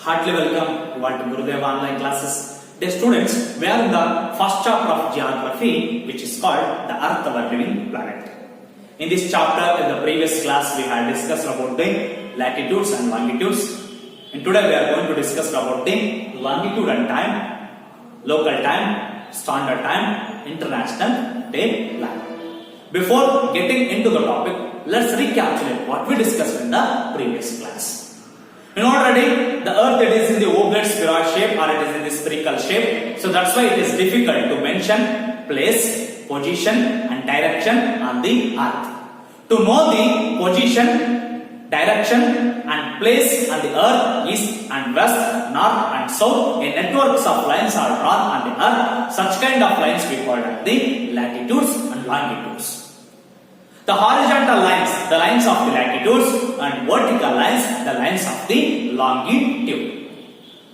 Heartily welcome to Gurudev online classes. Dear students, we are in the first chapter of geography, which is called the Earth, our living planet. In this chapter, in the previous class, we had discussed about the latitudes and longitudes. And today we are going to discuss about the longitude and time, local time, standard time, international daylight. Before getting into the topic, let's recapitulate what we discussed in the previous class. You know already, the earth it is in the oblate spheroid shape or it is in the spherical shape. So that's why it is difficult to mention place, position and direction on the earth. To know the position, direction and place on the earth, east and west, north and south, a networks of lines are drawn on the earth. Such kind of lines we call as the latitudes and longitudes. The horizontal lines, the lines of the latitudes, and vertical lines, the lines of the longitude.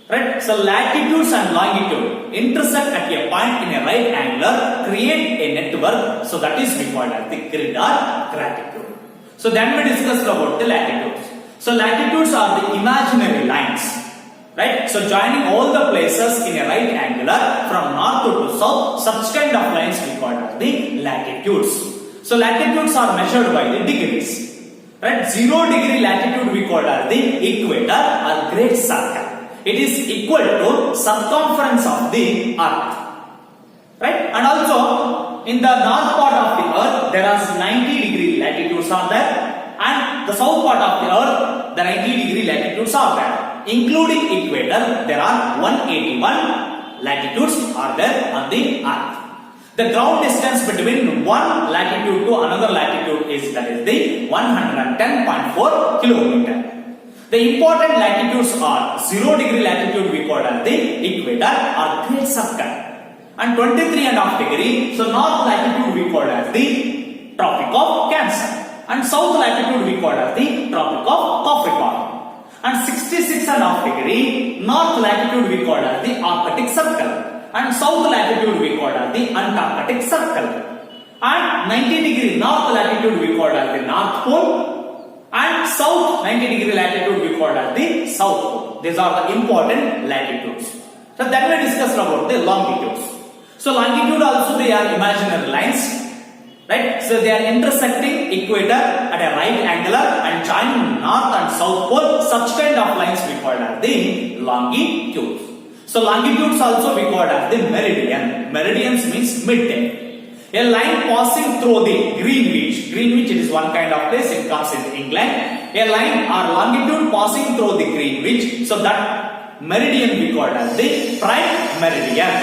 Right? So latitudes and longitude intersect at a point in a right angle, create a network. So that is we call as the grid or gratitude. So then we discussed about the latitudes. So latitudes are the imaginary lines. Right? So joining all the places in a right angular from north to south, such kind of lines we call as the latitudes. So latitudes are measured by the degrees. Right? 0 degree latitude we call as the equator or great circle. It is equal to circumference of the earth. Right? And also in the north part of the earth there are 90 degree latitudes are there, and the south part of the earth the 90 degree latitudes are there. Including equator there are 181 latitudes are there on the earth. The ground distance between one latitude to another latitude is the 110.4 kilometer. The important latitudes are 0 degree latitude we call as the equator or great circle, and 23.5 degree. So north latitude we call as the Tropic of Cancer, and south latitude we call as the Tropic of Capricorn, and 66.5 degree north latitude we call as the Arctic Circle, and south latitude we call as the Antarctic Circle, and 90 degree north latitude we call as the North Pole, and south 90 degree latitude we call as the South Pole. These are the important latitudes. So then we discussed about the longitudes. So longitude also they are imaginary lines, right? So they are intersecting equator at a right angular and joining north and south pole. Such kind of lines we call as the longitudes. So longitudes also we call as the meridian. Meridians means midday. A line passing through the Greenwich. Greenwich it is one kind of place, it comes in England. A line or longitude passing through the Greenwich. So that meridian we call as the prime meridian.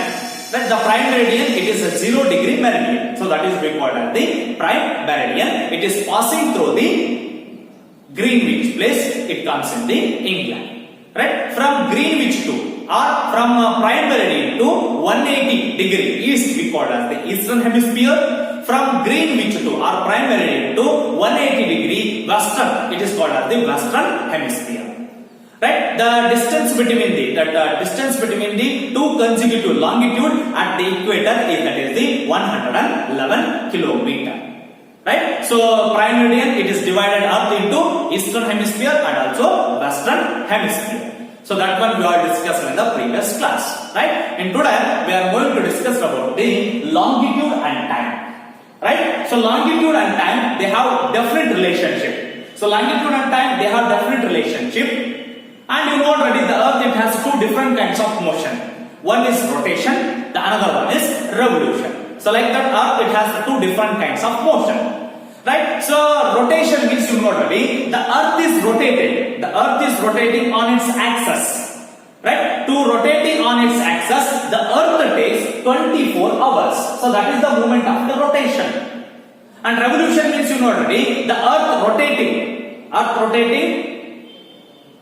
That the prime meridian it is a 0 degree meridian. So that is we call as the prime meridian. It is passing through the Greenwich place. It comes in the England. Right? From Greenwich to or from prime meridian to 180 degree east we call as the eastern hemisphere. From Greenwich to or prime meridian to 180 degree western it is called as the western hemisphere. Right? The distance between the two consecutive longitude at the equator is that is the 111 kilometer. Right? So prime meridian it is divided up into eastern hemisphere and also western hemisphere. So that one we are discussing in the previous class, right? And today we are going to discuss about the longitude and time, right? So longitude and time they have different relationship. So longitude and time they have different relationship, and you know already the earth it has two different kinds of motion. One is rotation, the another one is revolution. So like that earth it has two different kinds of motion. Right? So rotation means you know already the earth is rotated. The earth is rotating on its axis. Right? To rotating on its axis, the earth takes 24 hours. So that is the movement of the rotation. And revolution means you know already the earth rotating.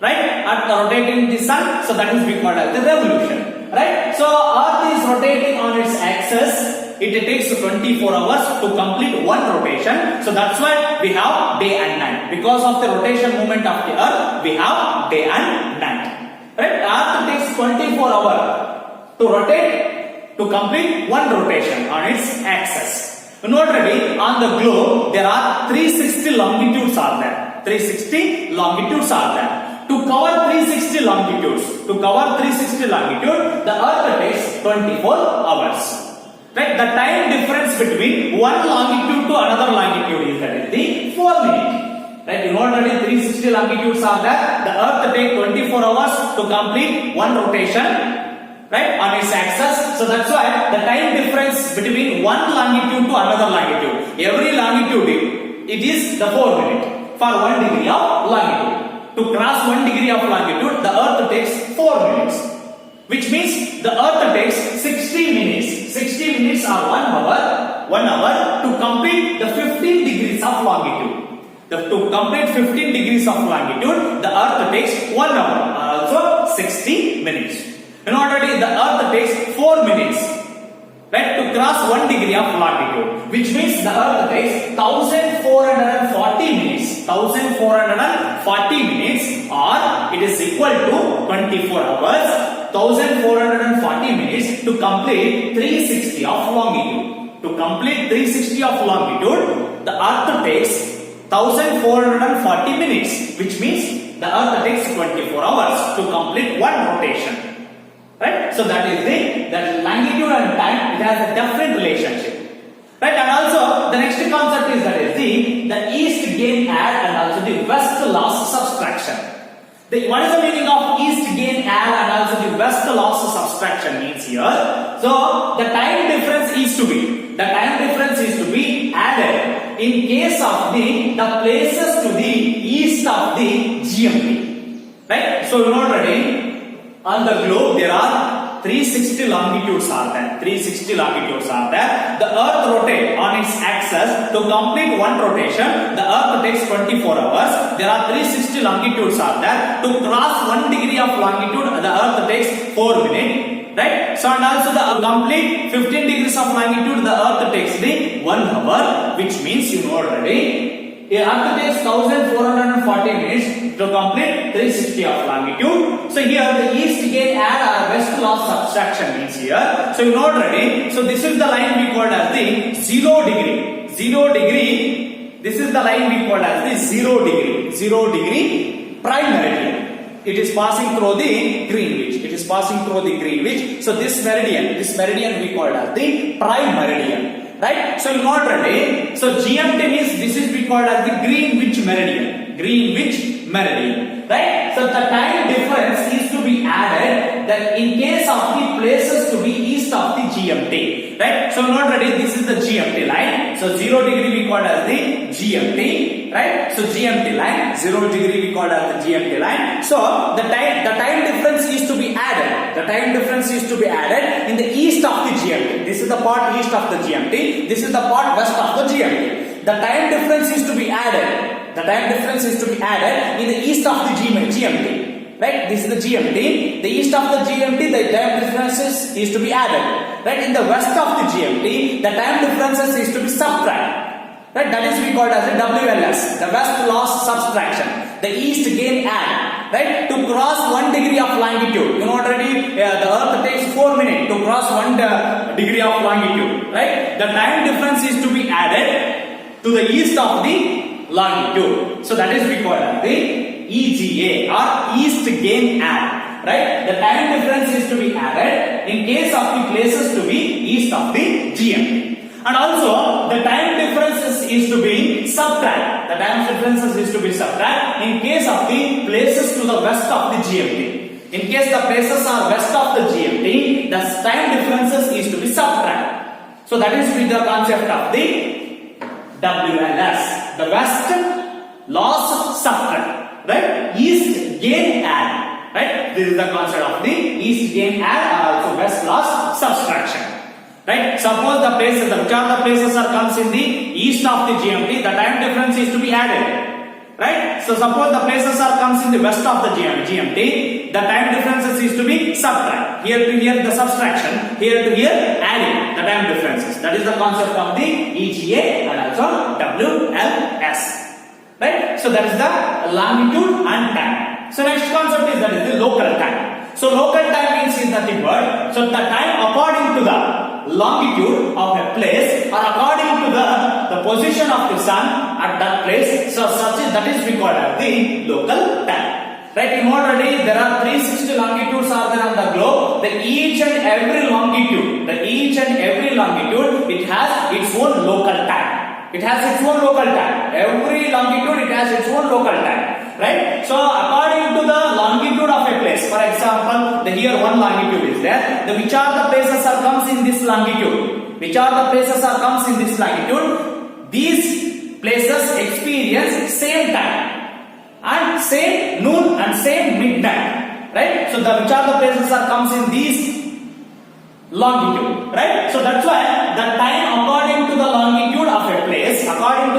Right? Earth rotating the sun. So that is we call as the revolution. Right? So earth is rotating on its axis. It takes 24 hours to complete one rotation. So that's why we have day and night. Because of the rotation movement of the earth, we have day and night. Right? Earth takes 24 hours to rotate to complete one rotation on its axis. You know already on the globe there are 360 longitudes are there. 360 longitudes are there. To cover 360 360 longitudes. To cover 360 longitude, the Earth takes 24 hours. Right? The time difference between one longitude to another longitude is that is the 4 minutes. Right? You know already 360 longitudes are there. The Earth takes 24 hours to complete one rotation, right, on its axis. So that's why the time difference between one longitude to another longitude, every longitude it is the 4 minutes for 1 degree of longitude. To cross 1 degree of longitude, the Earth takes 4 minutes, which means the Earth takes 60 minutes. 60 minutes or 1 hour, 1 hour to complete the 15 degrees of longitude. To complete 15 degrees of longitude, the Earth takes 1 hour, or also 60 minutes. And already the Earth takes 4 minutes, right, to cross 1 degree of longitude, which means the Earth takes 1440 minutes. 1440 minutes, or it is equal to 24 hours. 1440 minutes to complete 360 of longitude. To complete 360 of longitude, the Earth takes 1440 minutes, which means the Earth takes 24 hours to complete one rotation. Right? So that is that longitude and time, it has a definite relationship. Right? And also the next concept is that is the east gain add and also the west loss subtraction. What is the meaning of east gain add and also the west loss subtraction means here? So the time difference is to be added in case of the places to the east of the GMT. Right? So you know already on the globe there are 360 longitudes are there. 360 longitudes are there. The Earth rotates on its axis. To complete one rotation, the Earth takes 24 hours. There are 360 longitudes are there. To cross 1 degree of longitude, the Earth takes 4 minutes. Right? So and also the complete 15 degrees of longitude, the Earth takes the 1 hour, which means you know already, the Earth takes 1440 minutes to complete 360 of longitude. So here the east gain add or west loss subtraction means here. So you know already. So this is the line we called as the 0 degree. 0 degree. This is the line we called as the 0 degree. 0 degree prime meridian. It is passing through the Greenwich. It is passing through the Greenwich. So this meridian we call as the prime meridian. Right? So you know already. So GMT means this is we called as the Greenwich meridian. Greenwich meridian. Right? So the time difference is to be added that in case of the places to be east of the GMT. Right? So you know already this is the GMT line. So 0 degree we call as the GMT. Right? So GMT line, 0 degree we call as the GMT line. So the time difference is to be added. The time difference is to be added in the east of the GMT. This is the part east of the GMT. This is the part west of the GMT. The time difference is to be added. The time difference is to be added in the east of the GMT. Right? This is the GMT. The east of the GMT, the time differences is to be added. Right? In the west of the GMT, the time differences is to be subtracted. Right? That is we called as the WLS, the west loss subtraction. The east gain add. Right? To cross 1 degree of longitude. You know already the Earth takes 4 minutes to cross 1 degree of longitude. Right? The time difference is to be added to the east of the longitude. So that is we call as the EGA or east gain add. Right? The time difference is to be added in case of the places to be east of the GMT. And also the time differences is to be subtract. The time differences is to be subtract in case of the places to the west of the GMT. In case the places are west of the GMT, the time differences is to be subtract. So that is with the concept of the WLS, the west loss subtract. Right? East gain add. Right? This is the concept of the east gain add or also west loss subtraction. Right? Suppose the places, which are the places are comes in the east of the GMT, the time difference is to be added. Right? So suppose the places are comes in the west of the GMT, the time differences is to be subtract. Here to here the subtraction, here to here adding the time differences. That is the concept of the EGA and also WLS. Right? So that is the longitude and time. So next concept is that is the local time. So local time means is nothing but so the time according to the longitude of a place or according to the position of the sun at that place. So such that is we call as the local time. Right, you know already there are 360 longitudes are there on the globe. Each and every longitude, it has its own local time. It has its own local time. Every longitude it has its own local time. Right? So according to the longitude of a place, for example, here one longitude is there. Which are the places are comes in this longitude? Which are the places are comes in this longitude? These places experience same time and same noon and same midnight. Right? So which are the places are comes in these longitude, right? So that's why the time according to the longitude of a place, and also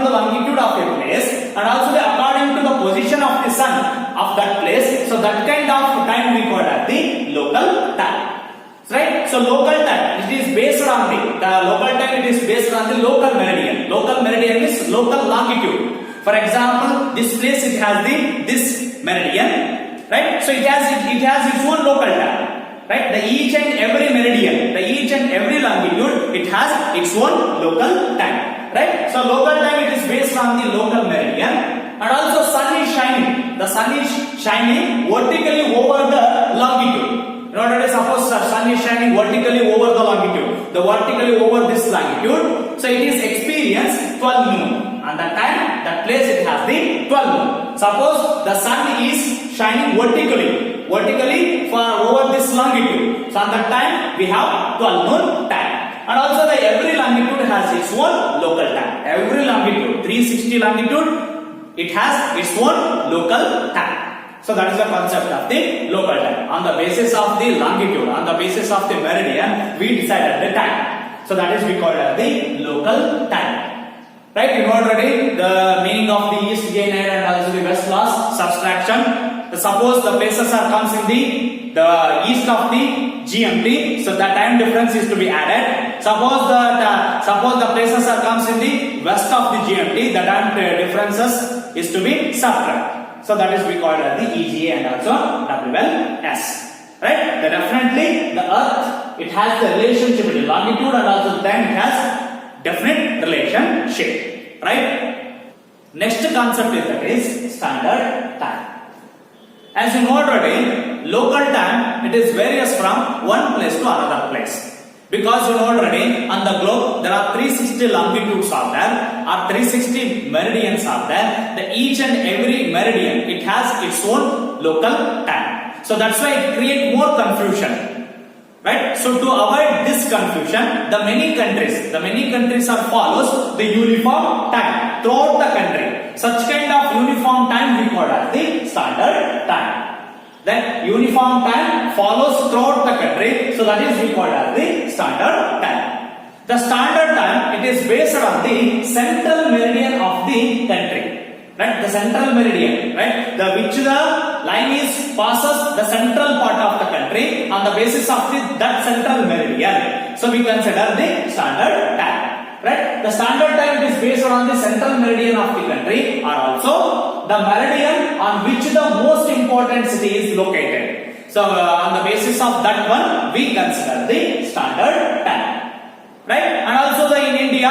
according to the position of the sun of that place, so that kind of time we call as the local time. Right? So local time, it is based on the local time, it is based on the local meridian. Local meridian is local longitude. For example, this place it has this meridian, right? So it has its own local time. Right? Each and every meridian, each and every longitude, it has its own local time. Right? So local time it is based on the local meridian, and also sun is shining. The sun is shining vertically over the longitude. You know, suppose the sun is shining vertically over the longitude, vertically over this longitude. So it is experienced 12 noon. And that time, that place it has the 12 noon. Suppose the sun is shining vertically for over this longitude. So at that time we have 12 noon time. And also every longitude has its own local time. Every longitude, 360 longitude, it has its own local time. So that is the concept of the local time. On the basis of the longitude, on the basis of the meridian, we decided the time. So that is we call it the local time. Right? You know already the meaning of the east gain and also the west loss subtraction. Suppose the places are comes in the east of the GMT, so the time difference is to be added. Suppose the places are comes in the west of the GMT, the time differences is to be subtracted. So that is we call it the EGA and also WLS. Right? Definitely the Earth, it has the relationship between longitude and also time, it has definite relationship. Right? Next concept is standard time. As you know already, local time, it is various from one place to another place. Because you know already, on the globe, there are 360 longitudes are there, or 360 meridians are there. Each and every meridian, it has its own local time. So that's why it creates more confusion. Right? So to avoid this confusion, the many countries are follows the uniform time throughout the country. Such kind of uniform time we call as the standard time. Then uniform time follows throughout the country, so that is we call as the standard time. The standard time, it is based on the central meridian of the country. Right? The central meridian, right? Which the line is passes the central part of the country. On the basis of that central meridian, so we consider the standard time. Right? The standard time is based on the central meridian of the country, or also the meridian on which the most important city is located. So on the basis of that one, we consider the standard time. Right? And also in India,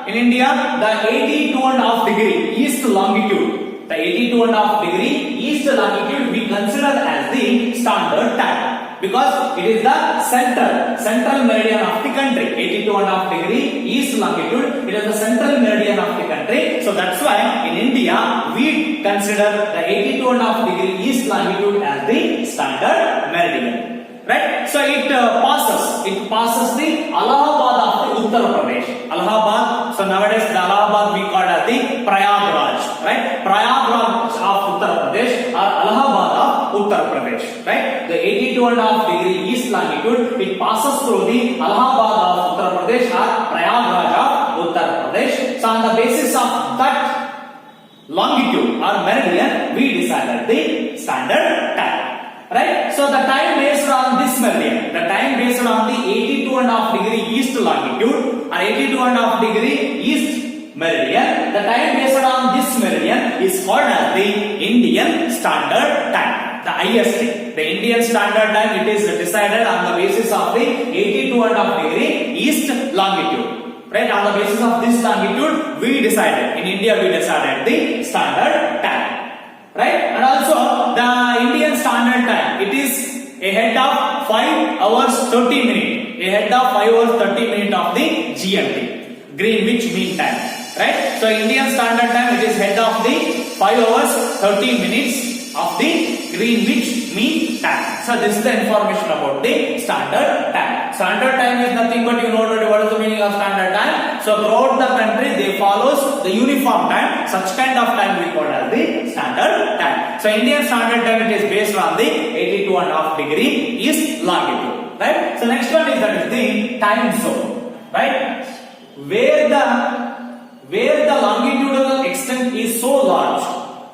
the 82.5 degree east longitude, the 82.5 degree east longitude we consider as the standard time, because it is the central meridian of the country. 82.5 degree east longitude, it is the central meridian of the country. So that's why in India we consider the 82.5 degree east longitude as the standard meridian. Right? So it passes the Allahabad of the Uttar Pradesh. Allahabad. So nowadays the Allahabad we call as the Prayagraj. Right? Prayagraj of Uttar Pradesh or Allahabad of Uttar Pradesh. Right? The 82.5 degree east longitude, it passes through the Allahabad of Uttar Pradesh or Prayagraj of Uttar Pradesh. So on the basis of that longitude or meridian, we decided the standard time. Right? So the time based on this meridian, the time based on the 82.5 degree east longitude or 82.5 degree east meridian, the time based on this meridian is called as the Indian Standard Time, the IST. The Indian Standard Time, it is decided on the basis of the 82.5 degree east longitude. Right? On the basis of this longitude, we decided, in India we decided the standard time. Right? And also the Indian Standard Time, it is ahead of 5 hours 30 minutes, ahead of 5 hours 30 minutes of the GMT, Greenwich Mean Time, right? So Indian Standard Time, it is ahead of the 5 hours 30 minutes of the Greenwich Mean Time. So this is the information about the Standard Time. Standard Time is nothing but, you know already what is the meaning of Standard Time. So throughout the country they follows the uniform time. Such kind of time we call as the Standard Time. So Indian Standard Time, it is based on the 82.5 degree east longitude, right? So next one is that is the time zone, right? Where the longitudinal extent is so large,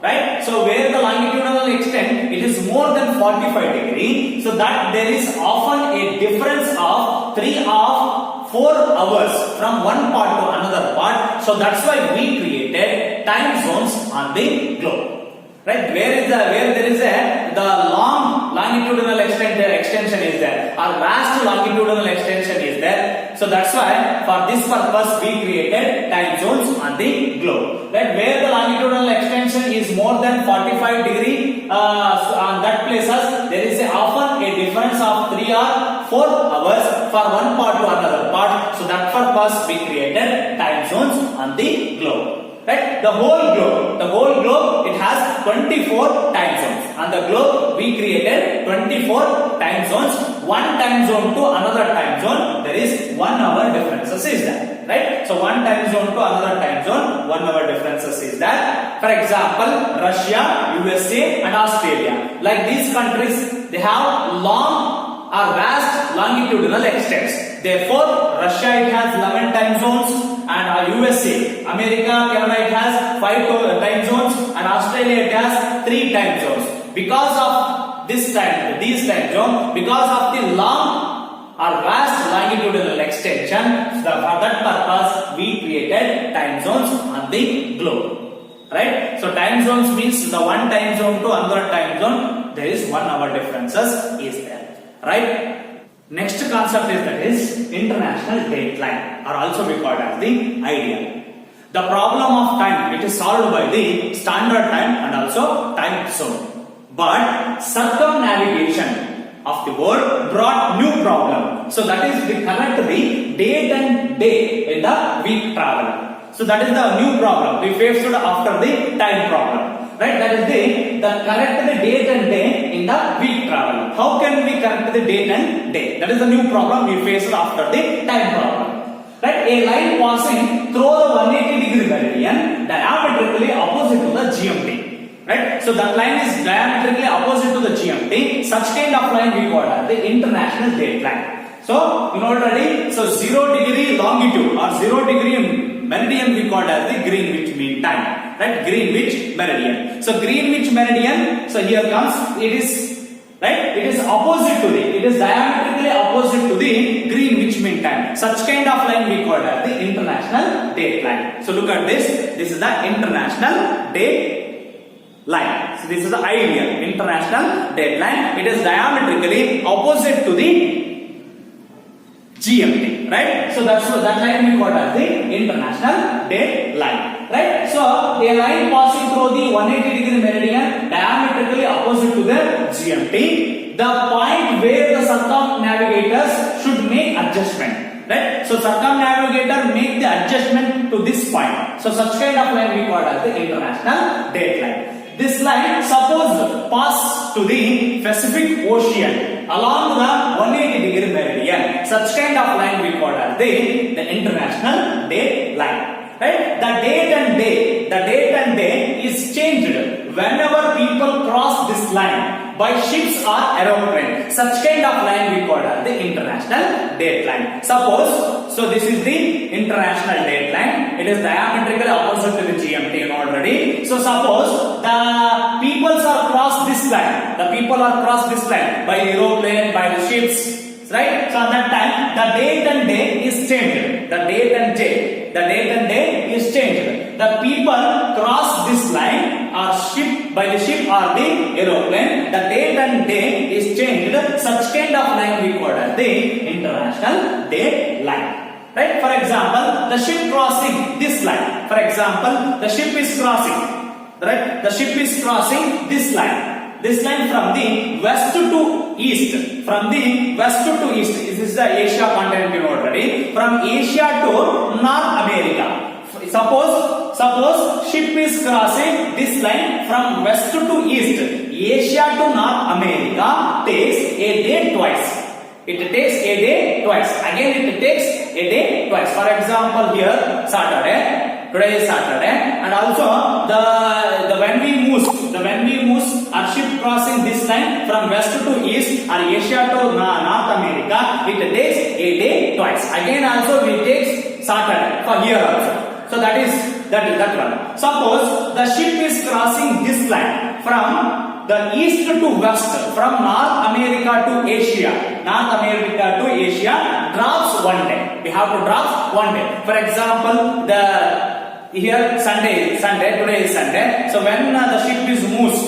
right? So where the longitudinal extent, it is more than 45 degree, so that there is often a difference of 3 or 4 hours from one part to another part. So that's why we created time zones on the globe, right? Where there is the long longitudinal extension is there, or vast longitudinal extension is there. So that's why for this purpose we created time zones on the globe. Right? Where the longitudinal extension is more than 45 degree, on that places there is often a difference of 3 or 4 hours for one part to another part. So that purpose we created time zones on the globe. Right? The whole globe, it has 24 time zones. On the globe, we created 24 time zones. One time zone to another time zone, there is 1 hour differences is that, right? So one time zone to another time zone, 1 hour differences is that. For example, Russia, USA, and Australia. Like these countries, they have long or vast longitudinal extents. Therefore, Russia, it has 11 time zones. And USA, America, Canada, it has 5 time zones, and Australia, it has 3 time zones. Because of these time zones, because of the long or vast longitudinal extension, so for that purpose we created time zones on the globe. Right? So time zones means the one time zone to another time zone, there is 1 hour differences is there. Right? Next concept is international dateline, or also we call it as the ideal. The problem of time, it is solved by the standard time and also time zone. But circumnavigation of the world brought new problem. So that is the correct the date and day in the week travel. So that is the new problem we faced after the time problem. Right, that is the correct the date and day in the week travel. How can we correct the date and day? That is the new problem we faced after the time problem. Right, a line passing through the 180 degree meridian diametrically opposite to the GMT. Right, so that line is diametrically opposite to the GMT. Such kind of line we call as the international date line. So you know already, so 0 degree longitude or 0 degree meridian we call as the Greenwich Mean Time. Right, Greenwich Meridian. So Greenwich Meridian, so here comes, it is, right, it is opposite to the, it is diametrically opposite to the Greenwich Mean Time. Such kind of line we call as the international date line. So look at this is the international date line. So this is the ideal international date line. It is diametrically opposite to the GMT, right? So that's that line we call as the international date line, right? So a line passing through the 180 degree meridian diametrically opposite to the GMT, the point where the circumnavigators should make adjustment, right? So circumnavigator make the adjustment to this point. So such kind of line we call as the international date line. This line suppose pass to the Pacific Ocean along the 180 degree meridian. Such kind of line we call as the international date line. Right? The date and day is changed whenever people cross this line by ships or aeroplane. Such kind of line we call as the international date line. Suppose, so this is the international date line. It is diametrically opposite to the GMT already. So suppose the people are cross this line. The people are cross this line by aeroplane, by the ships. Right? So at that time, the date and day is changed. The date and day is changed. The people cross this line or ship by the ship or the aeroplane. The date and day is changed. Such kind of line we call as the international date line. Right? For example, the ship crossing this line. For example, the ship is crossing. Right? The ship is crossing this line. This line from the west to east, from the west to east, this is the Asia continent, you know already. From Asia to North America. Suppose ship is crossing this line from west to east. Asia to North America takes a day twice. It takes a day twice. Again, it takes a day twice. For example, here Saturday. Today is Saturday, and also the when we move our ship crossing this line from west to east or Asia to North America, it takes a day twice. Again, also we take Saturday for here also. So that one. Suppose the ship is crossing this line from the east to west, from North America to Asia. North America to Asia drops one day. We have to drop one day. For example, here Sunday, today is Sunday. So when the ship is moves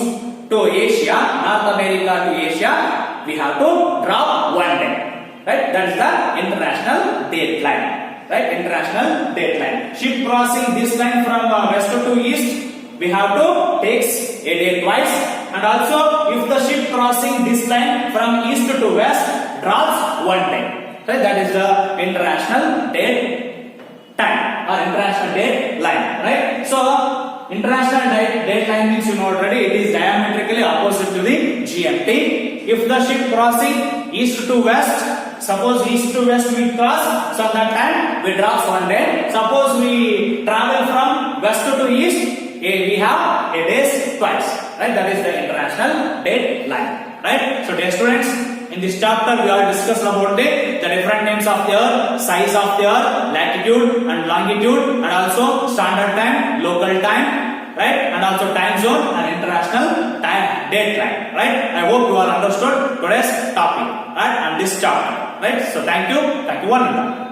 to Asia, North America to Asia, we have to drop one day. Right? That is the international date line. Right? International date line. Ship crossing this line from west to east, we have to take a day twice. And also, if the ship crossing this line from east to west drops one day. Right? That is the international date time or international date line. Right? So, international date line means you know already, it is diametrically opposite to the GMT. If the ship crossing east to west, suppose east to west we cross, so that time we drop one day. Suppose we travel from west to east, we have a days twice. Right? That is the international date line. Right? So dear students, in this chapter we are discussed about the different names of the earth, size of the earth, latitude and longitude, and also standard time, local time, right? And also time zone and international time date line. Right? I hope you all understood today's topic, right? And this chapter. Right? So thank you one and all.